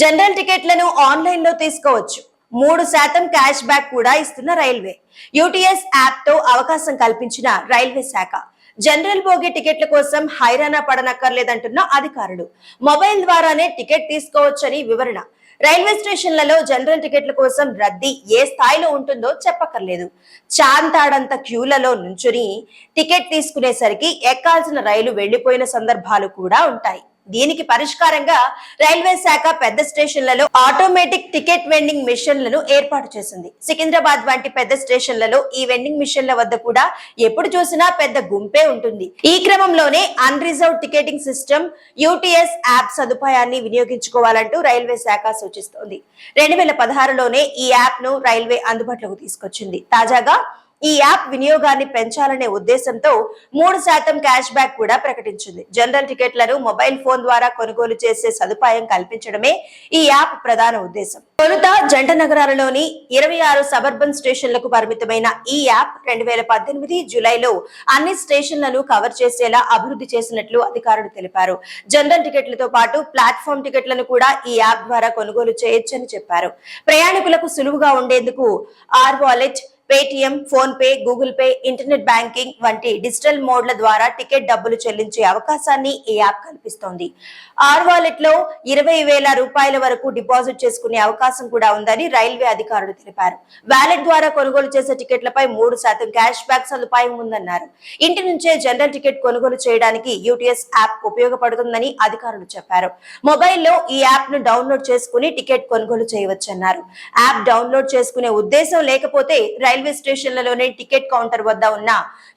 General టికెట్లను online లో తీసుకోవచ్చు. 3% క్యాష్ బ్యాక్ కూడా ఇస్తున్న రైల్వే. యూటీఎస్ యాప్ తో అవకాశం కల్పించిన రైల్వే శాఖ. జనరల్ బోగి టికెట్ల కోసం హైరానా పడనక్కర్లేదంటున్న అధికారులు. మొబైల్ ద్వారానే టికెట్ తీసుకోవచ్చని వివరణ. రైల్వే స్టేషన్లలో జనరల్ టికెట్ల కోసం రద్దీ ఏ స్థాయిలో ఉంటుందో చెప్పక్కర్లేదు. చాంతాడంత క్యూలలో నుంచుని టికెట్ తీసుకునేసరికి ఎక్కాల్సిన రైలు వెళ్లిపోయిన సందర్భాలు కూడా ఉంటాయి. దీనికి పరిష్కారంగా రైల్వే శాఖ పెద్ద స్టేషన్లలో ఆటోమేటిక్ టికెట్ వెండింగ్ మిషన్లను ఏర్పాటు చేసింది. సికింద్రాబాద్ వంటి పెద్ద స్టేషన్లలో ఈ వెండింగ్ మిషన్ల వద్ద కూడా ఎప్పుడు చూసినా పెద్ద గుంపే ఉంటుంది. ఈ క్రమంలోనే unreserved ticketing system UTS app సదుపాయాన్ని వినియోగించుకోవాలంటూ రైల్వే శాఖ సూచిస్తోంది. 2016లోనే ఈ యాప్ ను రైల్వే అందుబాటులోకి తీసుకొచ్చింది. తాజాగా ఈ యాప్ వినియోగాన్ని పెంచాలనే ఉద్దేశంతో 3% క్యాష్ బ్యాక్ కూడా ప్రకటించింది. జనరల్ టికెట్లను మొబైల్ ఫోన్ ద్వారా కొనుగోలు చేసే సదుపాయం కల్పించడమే ఈ యాప్ ప్రధాన ఉద్దేశం. తొలుత జంట నగరాలలోని 26 సబర్బన్ స్టేషన్లకు పరిమితమైన ఈ యాప్ 2018 జూలైలో అన్ని స్టేషన్లను కవర్ చేసేలా అభివృద్ధి చేసినట్లు అధికారులు తెలిపారు. జనరల్ టికెట్లతో పాటు ప్లాట్ఫామ్ టికెట్లను కూడా ఈ యాప్ ద్వారా కొనుగోలు చేయొచ్చని చెప్పారు. ప్రయాణికులకు సులువుగా ఉండేందుకు R wallet, Paytm, PhonePe, Google Pay, internet banking వంటి డిజిటల్ మోడ్ల ద్వారా టికెట్ డబ్బులు చెల్లించే అవకాశాన్ని ఈ యాప్ కల్పిస్తోంది. ఆర్ వాలెట్ లో 20,000 రూపాయల వరకు డిపాజిట్ చేసుకునే అవకాశం కూడా ఉందని రైల్వే అధికారులు తెలిపారు. వాలెట్ ద్వారా కొనుగోలు చేసే టికెట్లపై 3% క్యాష్ బ్యాక్ సదుపాయం ఉందన్నారు. ఇంటి నుంచే జనరల్ టికెట్ కొనుగోలు చేయడానికి యూటీఎస్ యాప్ ఉపయోగపడుతుందని అధికారులు చెప్పారు. మొబైల్లో ఈ యాప్ ను డౌన్లోడ్ చేసుకుని టికెట్ కొనుగోలు చేయవచ్చన్నారు. యాప్ డౌన్లోడ్ చేసుకునే ఉద్దేశం లేకపోతే రైల్వే స్టేషన్లలోనే టికెట్ కౌంటర్ వద్ద ఉన్న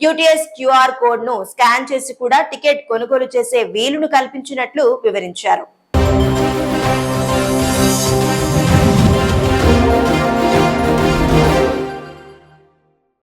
యూటీఎస్ క్యూఆర్ కోడ్ ను స్కాన్ చేసి కూడా టికెట్ కొనుగోలు చేసే వీలును కల్పించినట్లు వివరించారు.